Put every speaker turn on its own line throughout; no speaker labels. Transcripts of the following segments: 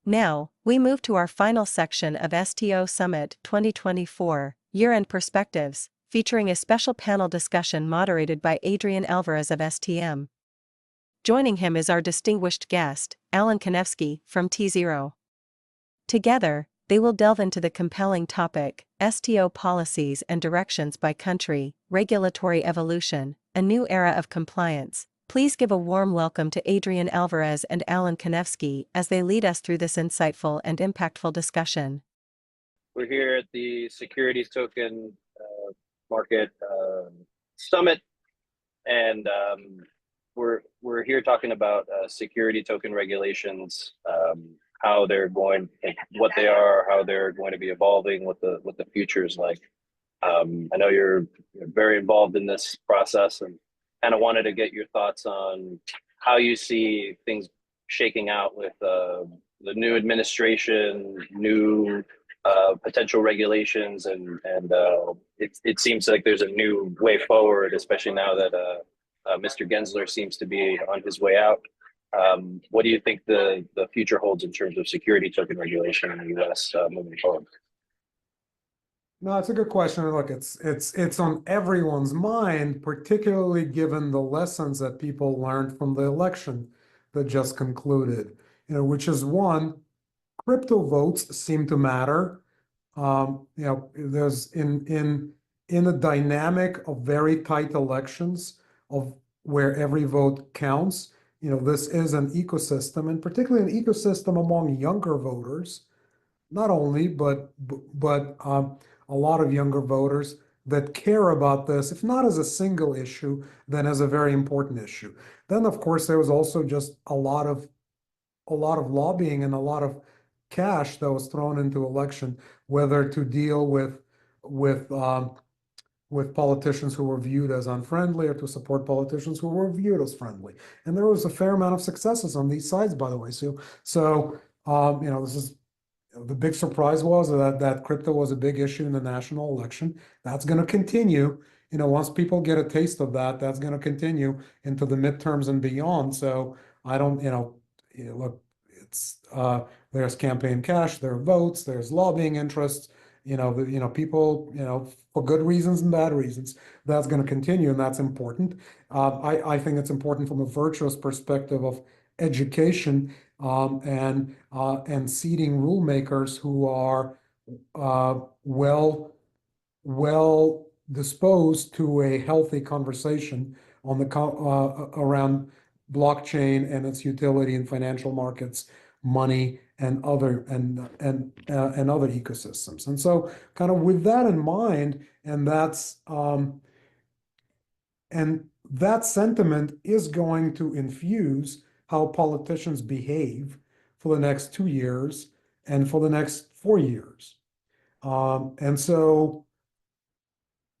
Now, we move to our final section of STO Summit 2024, Year-End Perspectives, featuring a special panel discussion moderated by Adrian Alvarez of STM. Joining him is our distinguished guest, Alan Konevsky, from tZERO. Together, they will delve into the compelling topic, STO policies and directions by country, regulatory evolution, a new era of compliance. Please give a warm welcome to Adrian Alvarez and Alan Konevsky as they lead us through this insightful and impactful discussion.
We're here at the Securities Token Market Summit, and we're here talking about security token regulations, how they're going, what they are, how they're going to be evolving, what the future is like. I know you're very involved in this process, and kind of wanted to get your thoughts on how you see things shaking out with the new administration, new potential regulations, and it seems like there's a new way forward, especially now that Mr. Gensler seems to be on his way out. What do you think the future holds in terms of security token regulation in the US moving forward?
No, it's a good question. Look, it's on everyone's mind, particularly given the lessons that people learned from the election that just concluded. Which is one, crypto votes seem to matter. There's in a dynamic of very tight elections of where every vote counts. This is an ecosystem, and particularly an ecosystem among younger voters, not only, but a lot of younger voters that care about this, if not as a single issue, then as a very important issue. Then, of course, there was also just a lot of lobbying and a lot of cash that was thrown into election, whether to deal with politicians who were viewed as unfriendly or to support politicians who were viewed as friendly. And there was a fair amount of successes on these sides, by the way. So this is the big surprise was that crypto was a big issue in the national election. That's going to continue. Once people get a taste of that, that's going to continue into the midterms and beyond. So I don't, look, it's there's campaign cash, there are votes, there's lobbying interests. People, for good reasons and bad reasons, that's going to continue, and that's important. I think it's important from a virtuous perspective of education and seating rule makers who are well disposed to a healthy conversation on the around blockchain and its utility in financial markets, money, and other ecosystems. And so, kind of with that in mind, and that sentiment is going to infuse how politicians behave for the next 2 years and for the next 4 years. And so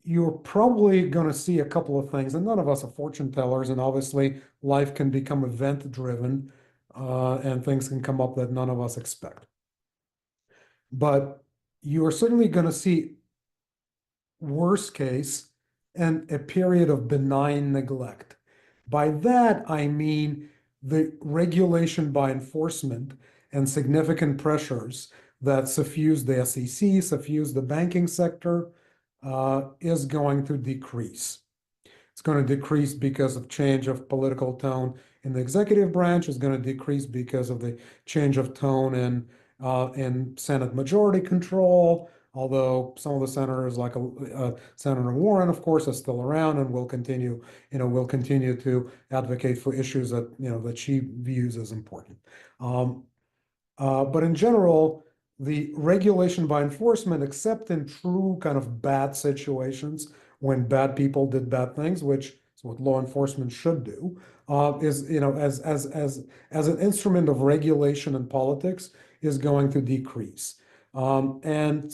you're probably going to see a couple of things, and none of us are fortune tellers, and obviously life can become event driven, and things can come up that none of us expect. But you are certainly going to see, worst case, and a period of benign neglect. By that, I mean the regulation by enforcement and significant pressures that suffuse the SEC, suffuse the banking sector, is going to decrease. It's going to decrease because of change of political tone in the executive branch. It's going to decrease because of the change of tone in Senate majority control, although some of the senators, like Senator Warren, of course, are still around and will continue to advocate for issues that that she views as important. But in general, the regulation by enforcement, except in true kind of bad situations when bad people did bad things, which is what law enforcement should do, is as an instrument of regulation and politics, is going to decrease. And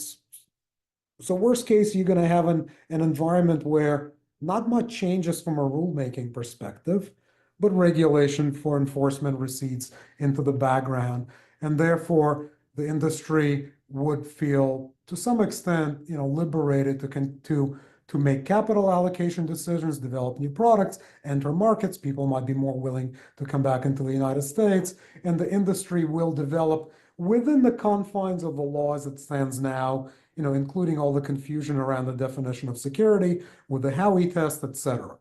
so worst case, you're going to have an environment where not much changes from a rulemaking perspective, but regulation for enforcement recedes into the background. And therefore, the industry would feel, to some extent, liberated to make capital allocation decisions, develop new products, enter markets. People might be more willing to come back into the United States, and the industry will develop within the confines of the law as it stands now, including all the confusion around the definition of security with the Howey test, etc.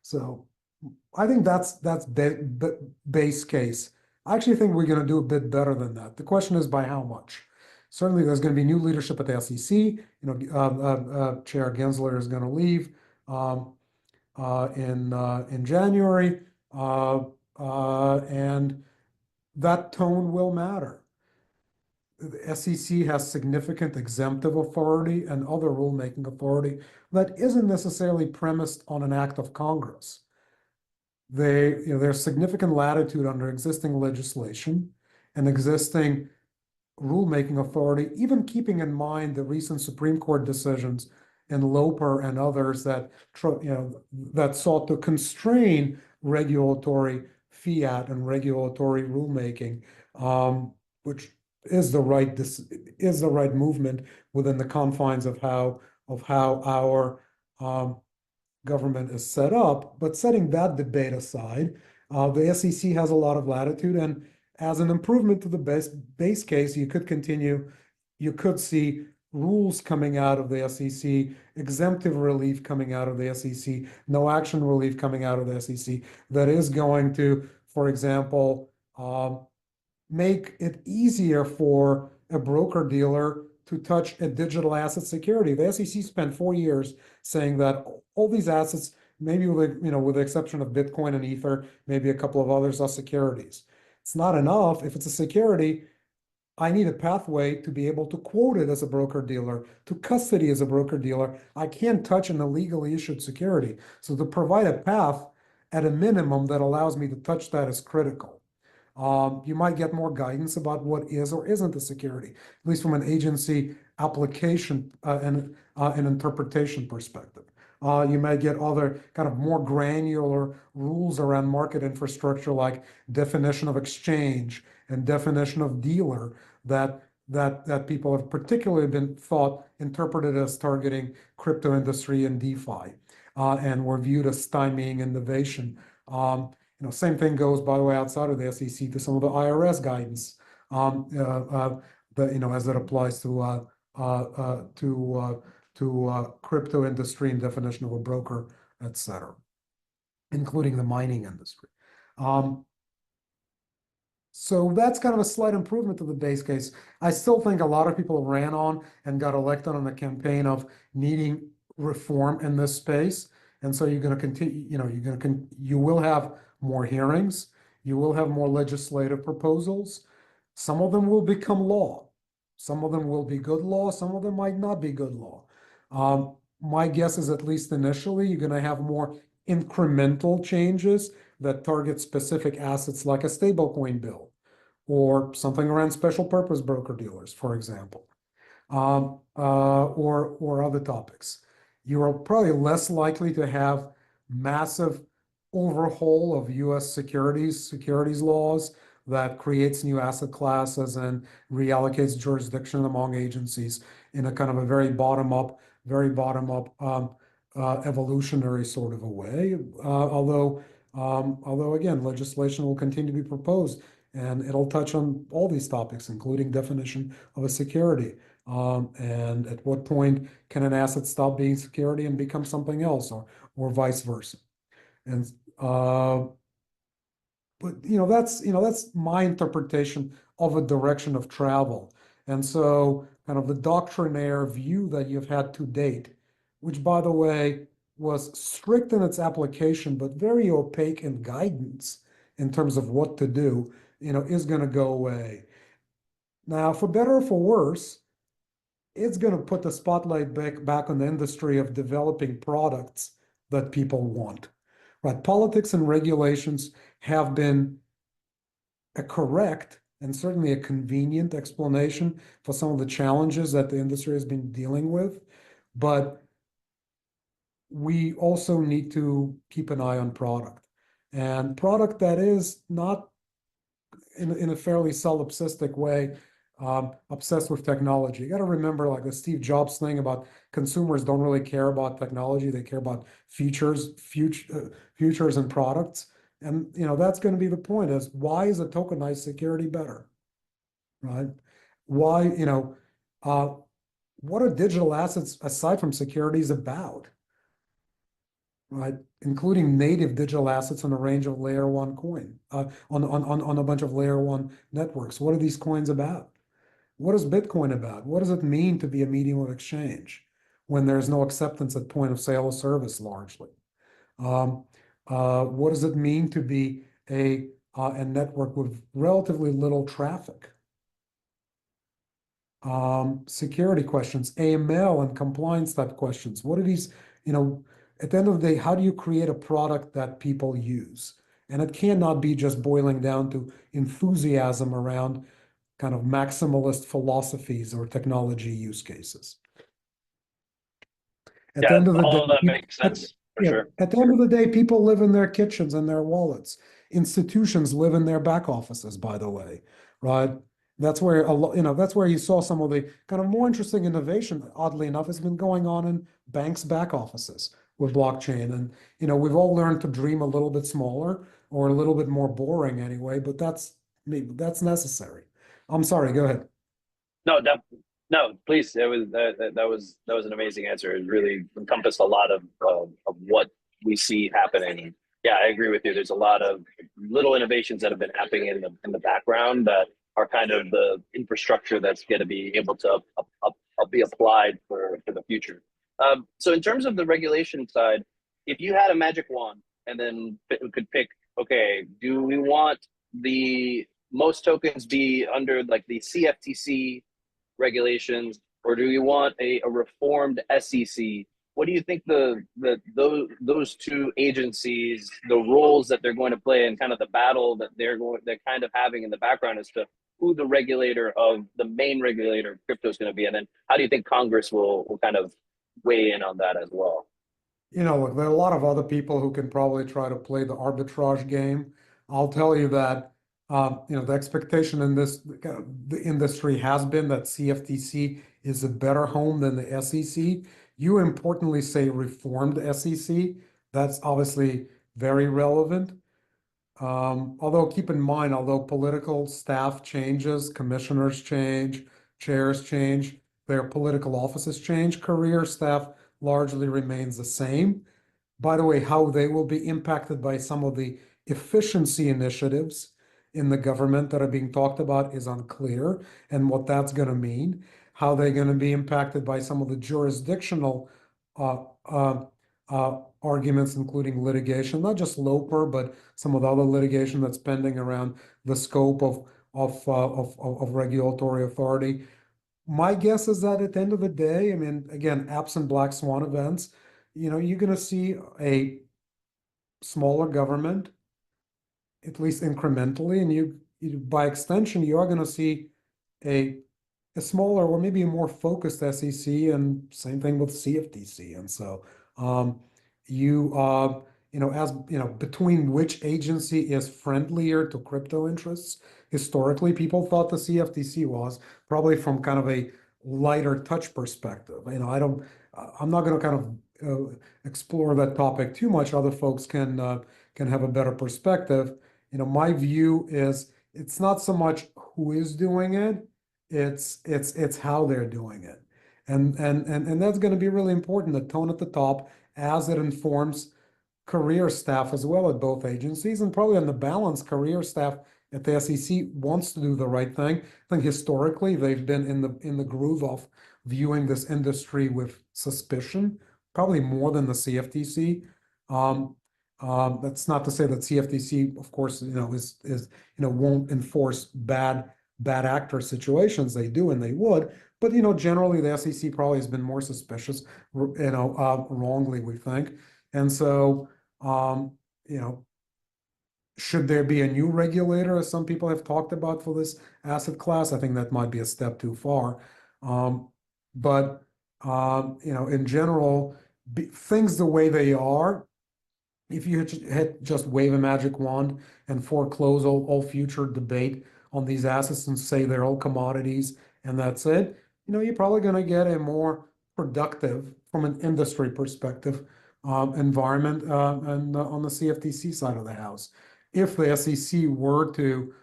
So I think that's base case. I actually think we're going to do a bit better than that. The question is by how much. Certainly, there's going to be new leadership at the SEC. Chair Gensler is going to leave in January, and that tone will matter. The SEC has significant exemptive authority and other rulemaking authority that isn't necessarily premised on an act of Congress. There's significant latitude under existing legislation and existing rulemaking authority, even keeping in mind the recent Supreme Court decisions in Loper and others that sought to constrain regulatory fiat and regulatory rulemaking, which is the right movement within the confines of how our government is set up. But setting that debate aside, the SEC has a lot of latitude, and as an improvement to the base case, you could see rules coming out of the SEC, exemptive relief coming out of the SEC, no action relief coming out of the SEC that is going to, for example, make it easier for a broker-dealer to touch a digital asset security. The SEC spent 4 years saying that all these assets, maybe with the exception of Bitcoin and Ether, maybe a couple of others, are securities. It's not enough. If it's a security, I need a pathway to be able to quote it as a broker-dealer, to custody as a broker-dealer. I can't touch an illegally issued security. So to provide a path at a minimum that allows me to touch that is critical. You might get more guidance about what is or isn't a security, at least from an agency application and an interpretation perspective. You may get other kind of more granular rules around market infrastructure, like definition of exchange and definition of dealer, that people have particularly been interpreted as targeting crypto industry and DeFi, and were viewed as stymieing innovation. Same thing goes, by the way, outside of the SEC to some of the IRS guidance, as it applies to crypto industry and definition of a broker, etc., including the mining industry. So that's kind of a slight improvement to the base case. I still think a lot of people ran on and got elected on the campaign of needing reform in this space. And so you're going to continue, you will have more hearings, you will have more legislative proposals. Some of them will become law. Some of them will be good law. Some of them might not be good law. My guess is, at least initially, you're going to have more incremental changes that target specific assets, like a stablecoin bill or something around special purpose broker dealers, for example, or other topics. You are probably less likely to have massive overhaul of U.S. securities laws that creates new asset classes and reallocates jurisdiction among agencies in a kind of a very bottom-up evolutionary sort of a way. Although again, legislation will continue to be proposed, and it'll touch on all these topics, including definition of a security. And at what point can an asset stop being security and become something else, or vice versa? And but that's my interpretation of a direction of travel. And so kind of the doctrinaire view that you've had to date, which, by the way, was strict in its application, but very opaque in guidance in terms of what to do, is going to go away. Now, for better or for worse, it's going to put the spotlight back on the industry of developing products that people want. Right? Politics and regulations have been a correct and certainly a convenient explanation for some of the challenges that the industry has been dealing with, but we also need to keep an eye on product, and product that is not in a fairly solipsistic way obsessed with technology. You got to remember, like the Steve Jobs thing about consumers don't really care about technology; they care about futures and products. And that's going to be the point: is why is a tokenized security better? right? Why, what are digital assets aside from securities about, right? Including native digital assets on a range of layer one coin, on a bunch of layer one networks. What are these coins about? What is Bitcoin about? What does it mean to be a medium of exchange when there's no acceptance at point of sale or service largely? Um, what does it mean to be a network with relatively little traffic? Security questions, AML and compliance type questions. What are these, at the end of the day, how do you create a product that people use? And it cannot be just boiling down to enthusiasm around kind of maximalist philosophies or technology use cases. At the
Yeah,
end of the
all of that
day,
makes sense for
yeah,
sure.
at the end of the day, people live in their kitchens and their wallets. Institutions live in their back offices, by the way, right? That's where that's where you saw some of the kind of more interesting innovation, oddly enough, has been going on in banks' back offices with blockchain. And we've all learned to dream a little bit smaller or a little bit more boring anyway, but that's necessary. I'm sorry, go ahead.
No, no, please. It was that was an amazing answer. It really encompassed a lot of what we see happening. Yeah, I agree with you. There's a lot of little innovations that have been happening in the background that are kind of the infrastructure that's going to be able to be applied for the future. So in terms of the regulation side, if you had a magic wand and then could pick, okay, do we want the most tokens be under like the CFTC regulations, or do you want a reformed SEC? What do you think those two agencies, the roles that they're going to play, and kind of the battle that they're kind of having in the background as to who the regulator of the main regulator of crypto is going to be, and then how do you think Congress will kind of weigh in on that as well?
Look, there are a lot of other people who can probably try to play the arbitrage game. I'll tell you that, the expectation in the industry has been that CFTC is a better home than the SEC. You importantly say reformed SEC. That's obviously very relevant. Although keep in mind, although political staff changes, commissioners change, chairs change, their political offices change, career staff largely remains the same. By the way, how they will be impacted by some of the efficiency initiatives in the government that are being talked about is unclear, and what that's going to mean. How they're going to be impacted by some of the jurisdictional uh, uh, arguments, including litigation, not just Loper, but some of the other litigation that's pending around the scope of regulatory authority. My guess is that at the end of the day, I mean, again, absent black swan events, you're going to see a smaller government, at least incrementally, and by extension, you are going to see a a smaller or maybe a more focused SEC, and same thing with CFTC. And so, you as between which agency is friendlier to crypto interests, historically, people thought the CFTC was probably from kind of a lighter touch perspective. I'm not going to kind of explore that topic too much. Other folks can have a better perspective. My view is it's not so much who is doing it, it's how they're doing it. And that's going to be really important, the tone at the top, as it informs career staff as well at both agencies, and probably on the balance, career staff at the SEC wants to do the right thing. I think historically they've been in the groove of viewing this industry with suspicion, probably more than the CFTC. That's not to say that CFTC, of course, won't enforce bad actor situations. They do and they would, but generally the SEC probably has been more suspicious, wrongly, we think. And so, should there be a new regulator, as some people have talked about, for this asset class? I think that might be a step too far. But in general, things the way they are, if you had just wave a magic wand and foreclose all future debate on these assets and say they're all commodities and that's it, you're probably going to get a more productive, from an industry perspective, environment and on the CFTC side of the house. If the SEC were to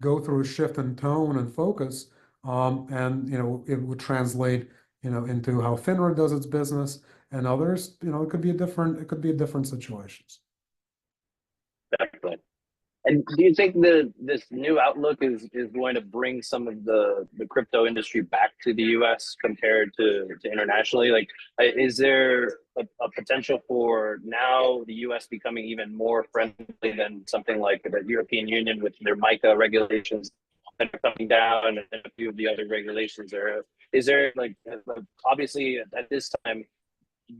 go through a shift in tone and focus, and it would translate into how FINRA does its business, and others, it could be a different situations.
Definitely. And do you think this new outlook is going to bring some of the crypto industry back to the U.S. compared to internationally? Like, is there a potential for now the U.S. becoming even more friendly than something like the European Union with their MiCA regulations that are coming down, and a few of the other regulations there? Is there like obviously at this time,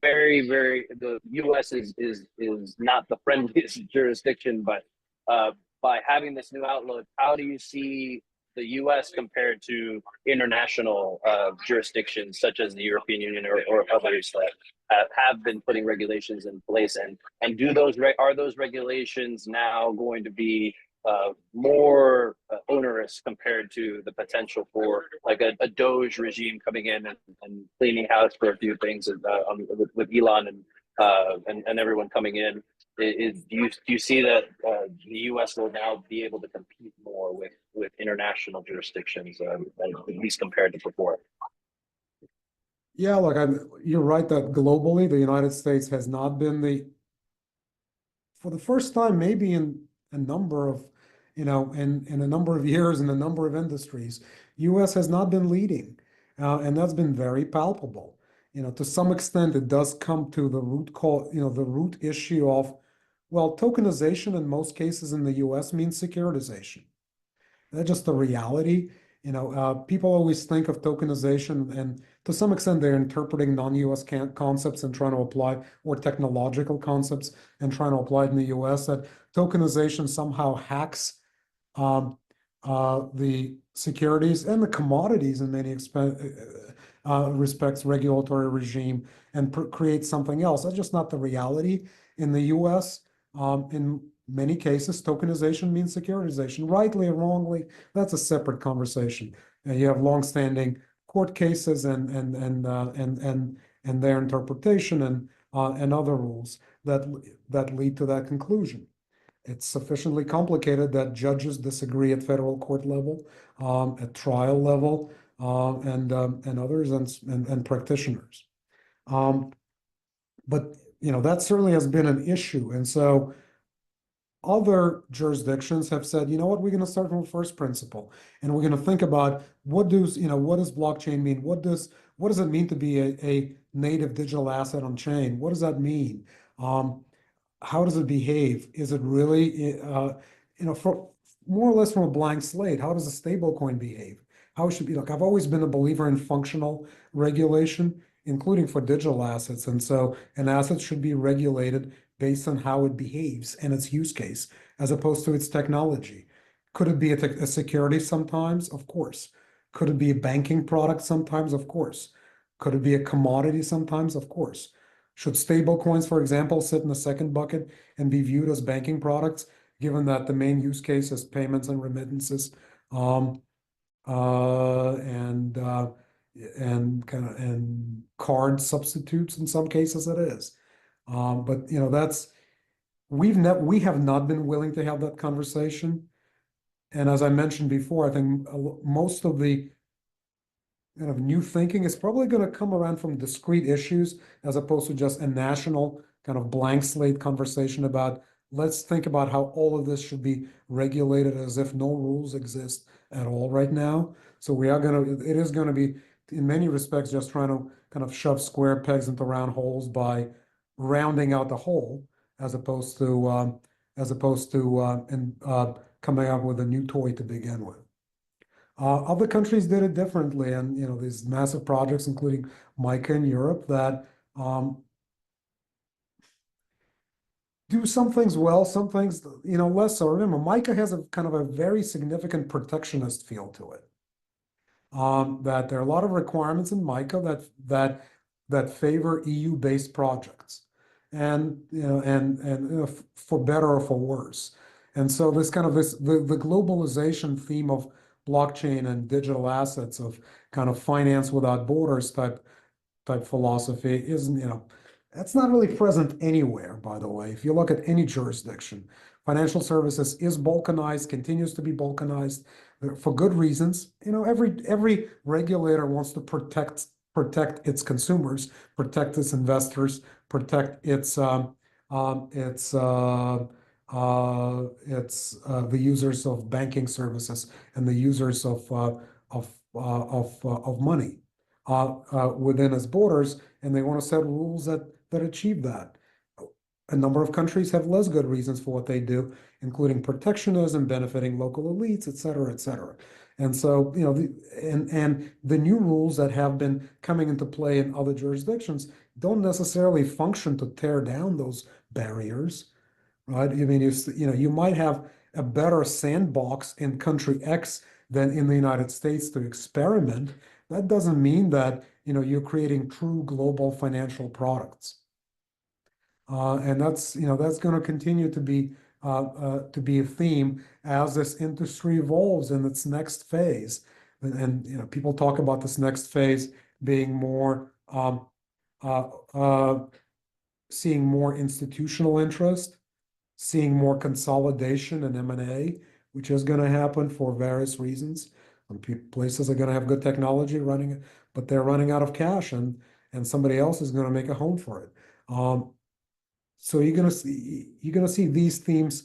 the U.S. is not the friendliest jurisdiction, but by having this new outlook, how do you see the U.S. compared to international jurisdictions such as the European Union or others that have been putting regulations in place, and are those regulations now going to be more onerous compared to the potential for like a Doge regime coming in and cleaning house for a few things with Elon and everyone coming in? Do you see that the U.S. will now be able to compete more with international jurisdictions, at least compared to before?
Yeah, look, you're right that globally the United States has not been for the first time, maybe in a number of, in a number of years, in a number of industries, U.S. has not been leading, and that's been very palpable. To some extent, it does come to the root issue of, well, tokenization in most cases in the U.S. means securitization. That's just the reality. People always think of tokenization, and to some extent, they're interpreting non-US concepts and trying to apply, or technological concepts and trying to apply it in the US, that tokenization somehow hacks the securities and the commodities in many respects regulatory regime and create something else. That's just not the reality in the US. In many cases, tokenization means securitization, rightly or wrongly. That's a separate conversation. You have longstanding court cases and their interpretation and other rules that lead to that conclusion. It's sufficiently complicated that judges disagree at federal court level, at trial level, and others and practitioners. But that certainly has been an issue, and so other jurisdictions have said, you know what, we're going to start from first principle, and we're going to think about what does blockchain mean? What does it mean to be a native digital asset on chain? What does that mean? How does it behave? Is it really, for more or less from a blank slate? How does a stable coin behave? How it should be? Look, I've always been a believer in functional regulation, including for digital assets, and so an asset should be regulated based on how it behaves and its use case, as opposed to its technology. Could it be a security sometimes? Of course. Could it be a banking product sometimes? Of course. Could it be a commodity sometimes? Of course. Should stable coins, for example, sit in the second bucket and be viewed as banking products, given that the main use case is payments and remittances, and card substitutes in some cases it is. But we have not been willing to have that conversation. And as I mentioned before, I think most of the kind of new thinking is probably going to come around from discrete issues as opposed to just a national kind of blank slate conversation about, let's think about how all of this should be regulated as if no rules exist at all right now. So it is going to be, in many respects, just trying to kind of shove square pegs into round holes by rounding out the hole, as opposed to coming up with a new toy to begin with. Other countries did it differently, and these massive projects, including MiCA in Europe, that do some things well, some things less so. Remember, MiCA has a kind of a very significant protectionist feel to it. That there are a lot of requirements in MiCA that favor EU-based projects, and for better or for worse. And so the globalization theme of blockchain and digital assets, of kind of finance without borders type philosophy, isn't, that's not really present anywhere, by the way. If you look at any jurisdiction, financial services is balkanized, continues to be balkanized for good reasons. Every regulator wants to protect its consumers, protect its investors, protect its the users of banking services and the users of money within its borders, and they want to set rules that achieve that. A number of countries have less good reasons for what they do, including protectionism, benefiting local elites, et cetera, et cetera. And so, and the new rules that have been coming into play in other jurisdictions don't necessarily function to tear down those barriers, right? I mean, you might have a better sandbox in country X than in the United States to experiment. That doesn't mean that, you're creating true global financial products. And that's going to continue to be a theme as this industry evolves in its next phase. And people talk about this next phase being more seeing more institutional interest, seeing more consolidation and M&A, which is going to happen for various reasons. Some places are going to have good technology running, but they're running out of cash, and somebody else is going to make a home for it. So you're going to see these themes,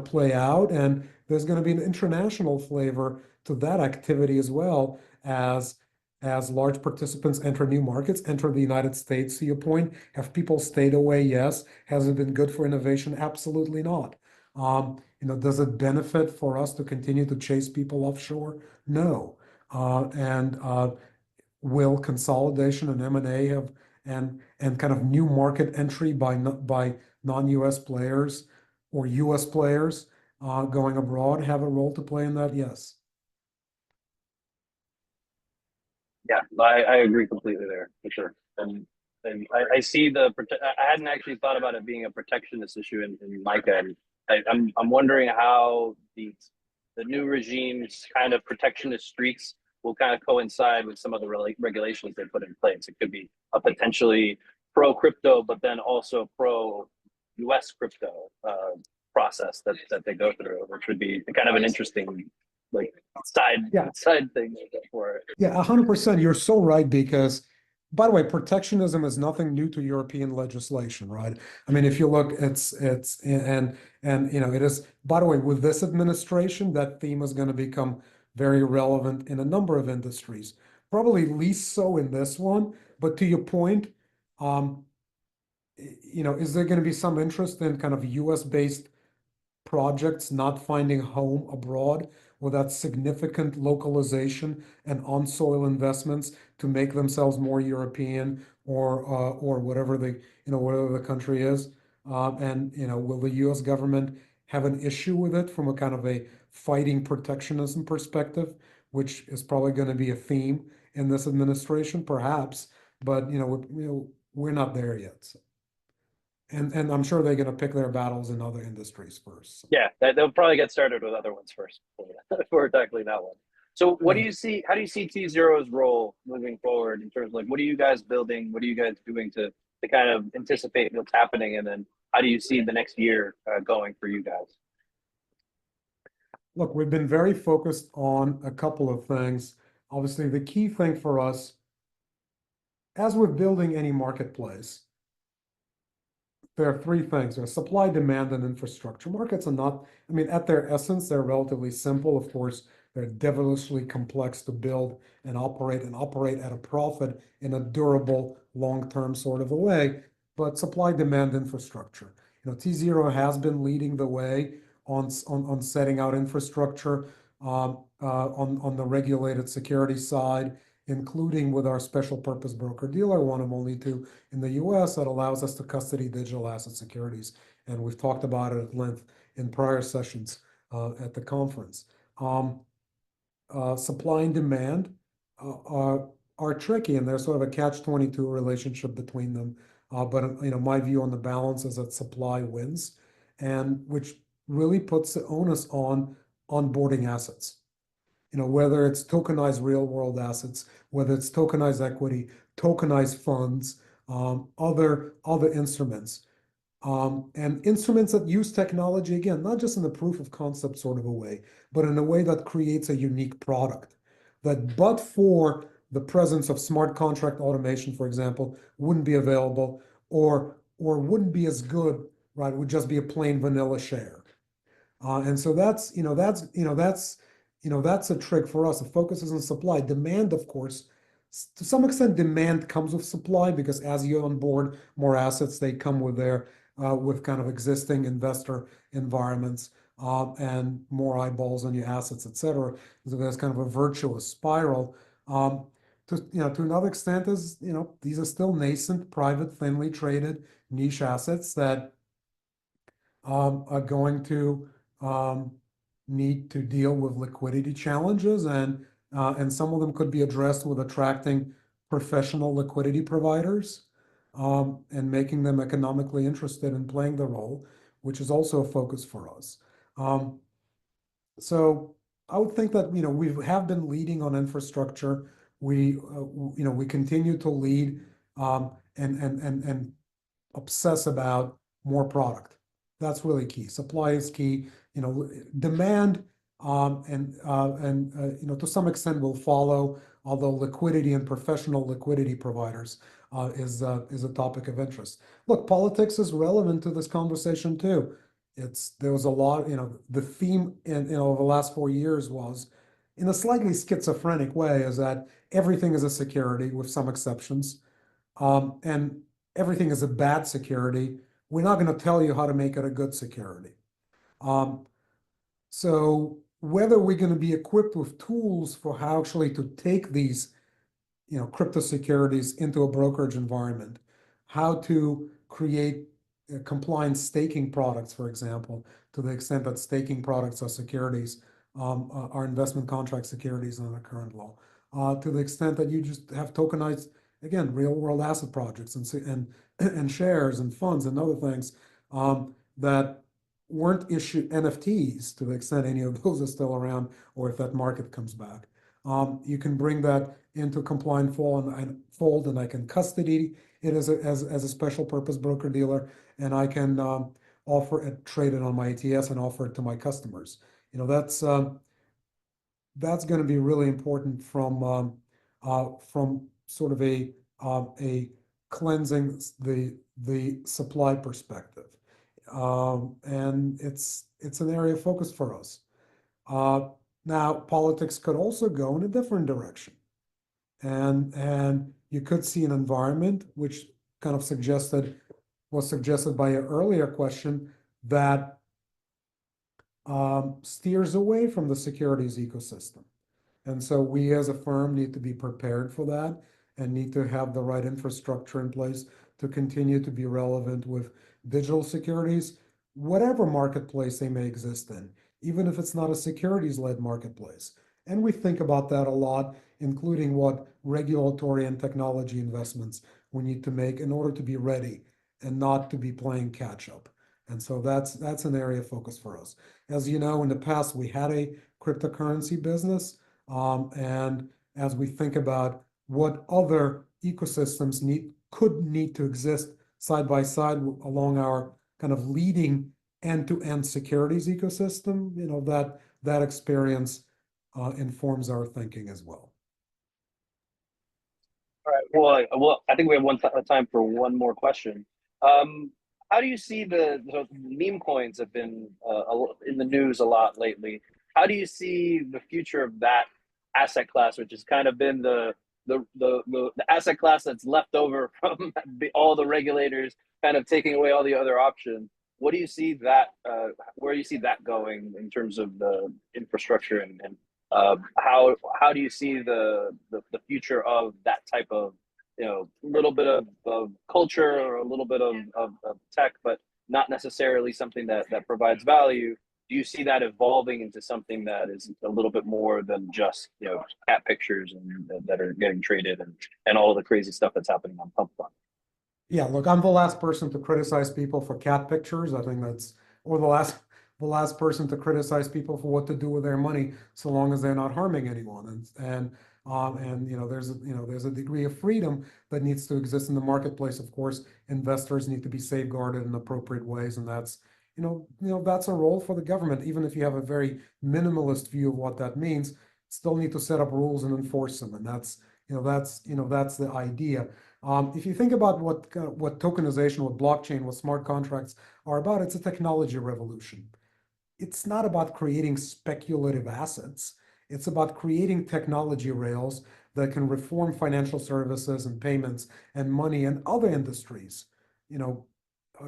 play out, and there's going to be an international flavor to that activity as well as large participants enter new markets, enter the United States. To your point, have people stayed away? Yes. Has it been good for innovation? Absolutely not. Does it benefit for us to continue to chase people offshore? No. Will consolidation and M&A have and kind of new market entry by non-US players or US players going abroad have a role to play in that? Yes.
Yeah, I agree completely there for sure. And I see I hadn't actually thought about it being a protectionist issue in MICA, and I'm wondering how the new regime's kind of protectionist streaks will kind of coincide with some of the regulations they put in place. It could be a potentially pro crypto, but then also pro US crypto process that they go through, which would be kind of an interesting side thing for it.
Yeah, 100%. You're so right, because, by the way, protectionism is nothing new to European legislation, right? I mean, if you look, it is, by the way, with this administration, that theme is going to become very relevant in a number of industries, probably least so in this one. But to your point, is there going to be some interest in kind of US-based projects not finding home abroad without significant localization and on-soil investments to make themselves more European or whatever whatever the country is? Will the US government have an issue with it from a kind of a fighting protectionism perspective, which is probably going to be a theme in this administration, perhaps, but we're not there yet. So. And I'm sure they're going to pick their battles in other industries first. So.
Yeah, they'll probably get started with other ones first before tackling that one. So what do you see? How do you see tZERO's role moving forward in terms of, like, what are you guys building? What are you guys doing to kind of anticipate what's happening? And then how do you see the next year going for you guys?
Look, we've been very focused on a couple of things. Obviously, the key thing for us, as we're building any marketplace, there are three things. There's supply, demand, and infrastructure. Markets are not, I mean, at their essence, they're relatively simple. Of course, they're devilishly complex to build and operate at a profit in a durable, long-term sort of a way. But supply, demand, infrastructure. tZERO has been leading the way on setting out infrastructure on the regulated security side, including with our special purpose broker-dealer, one of only two in the US, that allows us to custody digital asset securities. And we've talked about it at length in prior sessions at the conference. Supply and demand are tricky, and there's sort of a catch-22 relationship between them. But my view on the balance is that supply wins, and which really puts the onus on onboarding assets. Whether it's tokenized real world assets, whether it's tokenized equity, tokenized funds, other instruments. And instruments that use technology, again, not just in the proof of concept sort of a way, but in a way that creates a unique product. That but for the presence of smart contract automation, for example, wouldn't be available or wouldn't be as good, right? It would just be a plain vanilla share. And so that's a trick for us. The focus is on supply. Demand, of course, to some extent, demand comes with supply because as you onboard more assets, they come with their with kind of existing investor environments and more eyeballs on your assets, et cetera. So there's kind of a virtuous spiral. To another extent, is these are still nascent, private, thinly traded niche assets that are going to need to deal with liquidity challenges, and some of them could be addressed with attracting professional liquidity providers and making them economically interested in playing the role, which is also a focus for us. So I would think that we have been leading on infrastructure. We continue to lead and obsess about more product. That's really key. Supply is key. Demand to some extent will follow, although liquidity and professional liquidity providers is a topic of interest. Look, politics is relevant to this conversation too. There was a lot, the theme in over the last 4 years was, in a slightly schizophrenic way, is that everything is a security with some exceptions, and everything is a bad security. We're not going to tell you how to make it a good security. So whether we're going to be equipped with tools for how actually to take these, crypto securities into a brokerage environment, how to create compliant staking products, for example, to the extent that staking products are securities, are investment contract securities under the current law, to the extent that you just have tokenized, again, real world asset projects and shares and funds and other things that weren't issued NFTs, to the extent any of those are still around, or if that market comes back. You can bring that into compliant fold, and I can custody it as a special purpose broker dealer, and I can offer it, trade it on my ATS, and offer it to my customers. That's going to be really important from sort of a cleansing the supply perspective, and it's an area of focus for us. Now, politics could also go in a different direction, and you could see an environment which kind of was suggested by an earlier question that steers away from the securities ecosystem. And so we as a firm need to be prepared for that and need to have the right infrastructure in place to continue to be relevant with digital securities, whatever marketplace they may exist in, even if it's not a securities-led marketplace. And we think about that a lot, including what regulatory and technology investments we need to make in order to be ready and not to be playing catch up. And so that's an area of focus for us. As you know, in the past, we had a cryptocurrency business. And as we think about what other ecosystems could need to exist side by side along our kind of leading end-to-end securities ecosystem, that experience informs our thinking as well.
All right. Well, I think we have time for one more question. How do you see the meme coins have been in the news a lot lately? How do you see the future of that asset class, which has kind of been the asset class that's left over from all the regulators kind of taking away all the other options? What do you see that where do you see that going in terms of the infrastructure, and how do you see the future of that type of little bit of culture or a little bit of tech, but not necessarily something that provides value? Do you see that evolving into something that is a little bit more than just cat pictures and that are getting traded and all of the crazy stuff that's happening on Pump Fund?
Yeah, look, I'm the last person to criticize people for cat pictures. I think or the last person to criticize people for what to do with their money, so long as they're not harming anyone. And And there's a degree of freedom that needs to exist in the marketplace. Of course, investors need to be safeguarded in appropriate ways, and that's that's a role for the government. Even if you have a very minimalist view of what that means, still need to set up rules and enforce them, and that's the idea. If you think about what tokenization, what blockchain, what smart contracts are about, it's a technology revolution. It's not about creating speculative assets. It's about creating technology rails that can reform financial services and payments and money and other industries.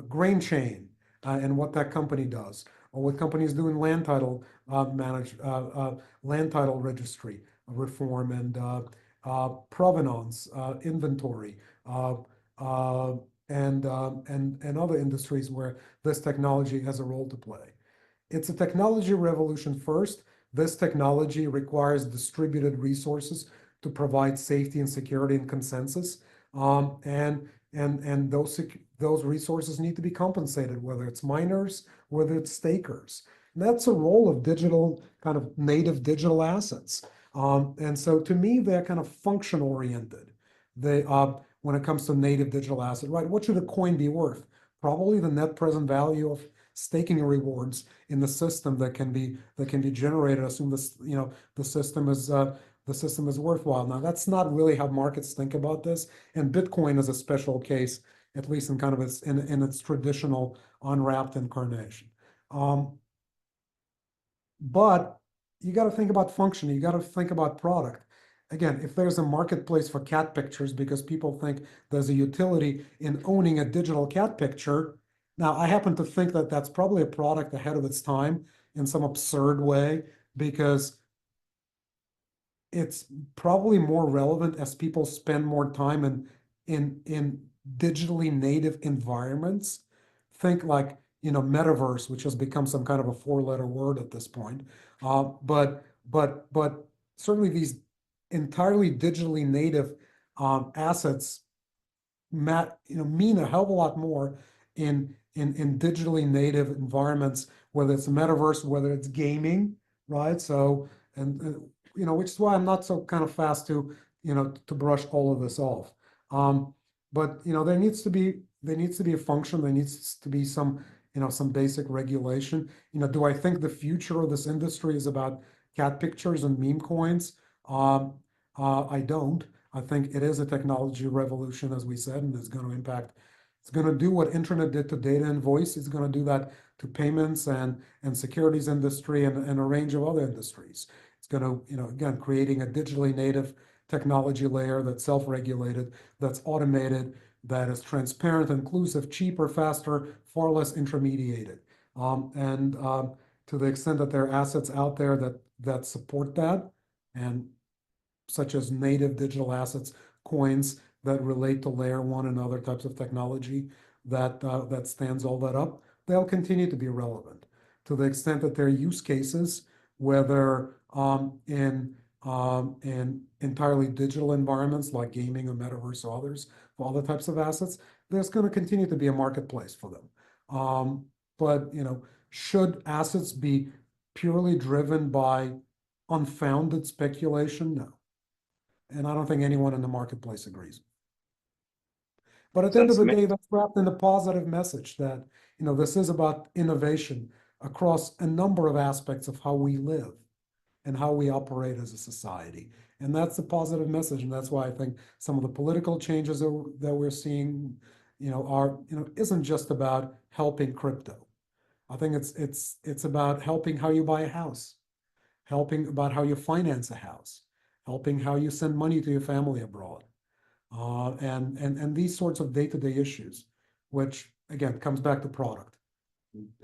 Grain chain and what that company does, or what companies do in land title land title registry reform and provenance inventory and other industries where this technology has a role to play. It's a technology revolution first. This technology requires distributed resources to provide safety and security and consensus. And those resources need to be compensated, whether it's miners, whether it's stakers. And that's a role of digital, kind of native digital assets. And so to me, they're kind of function oriented. When it comes to native digital asset, right? What should a coin be worth? Probably the net present value of staking rewards in the system that can be generated. Assume the system is worthwhile. Now that's not really how markets think about this, and Bitcoin is a special case, at least in kind of in its traditional unwrapped incarnation. But you got to think about function. You got to think about product. Again, if there's a marketplace for cat pictures because people think there's a utility in owning a digital cat picture. Now, I happen to think that that's probably a product ahead of its time in some absurd way, because it's probably more relevant as people spend more time in digitally native environments. Think like, metaverse, which has become some kind of a four-letter word at this point. But certainly these entirely digitally native assets mean a hell of a lot more in digitally native environments, whether it's a metaverse, whether it's gaming, right? So, and which is why I'm not so kind of fast to brush all of this off. But there needs to be a function. There needs to be some basic regulation. Do I think the future of this industry is about cat pictures and meme coins? I don't. I think it is a technology revolution, as we said, and it's going to impact. It's going to do what internet did to data and voice. It's going to do that to payments and securities industry and a range of other industries. It's going to, again, creating a digitally native technology layer that's self-regulated, that's automated, that is transparent, inclusive, cheaper, faster, far less intermediated. To the extent that there are assets out there that support that, and such as native digital assets, coins that relate to layer one and other types of technology that stands all that up, they'll continue to be relevant. To the extent that there are use cases, whether in entirely digital environments like gaming or metaverse or others, for other types of assets, there's going to continue to be a marketplace for them. But should assets be purely driven by unfounded speculation? No. And I don't think anyone in the marketplace agrees. But at the end of the day, that's wrapped in a positive message that this is about innovation across a number of aspects of how we live and how we operate as a society. And that's a positive message. And that's why I think some of the political changes that we're seeing, isn't just about helping crypto. I think it's about helping how you buy a house, helping about how you finance a house, helping how you send money to your family abroad, and these sorts of day-to-day issues, which again comes back to product.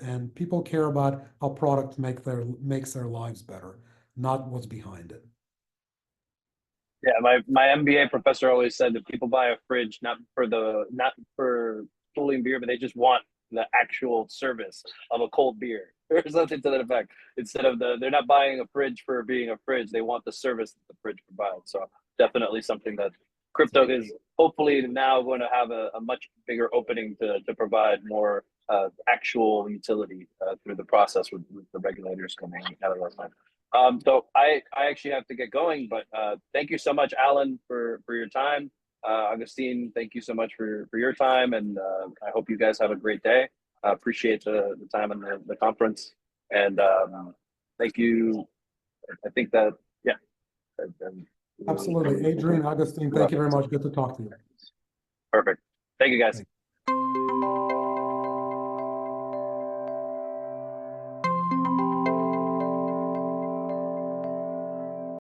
And people care about how product makes their lives better, not what's behind it.
Yeah, my MBA professor always said that people buy a fridge not for cooling beer, but they just want the actual service of a cold beer or something to that effect. Instead of they're not buying a fridge for being a fridge, they want the service that the fridge provides. So definitely something that crypto is hopefully now going to have a much bigger opening to provide more actual utility through the process with the regulators coming out of that time. So I actually have to get going, but thank you so much, Alan, for your time. Augustine, thank you so much for your time, and I hope you guys have a great day. I appreciate the time and the conference, and thank you. I think that, yeah.
Absolutely. Adrian, Augustine, thank you very much. Good to talk to you.
Perfect. Thank you, guys.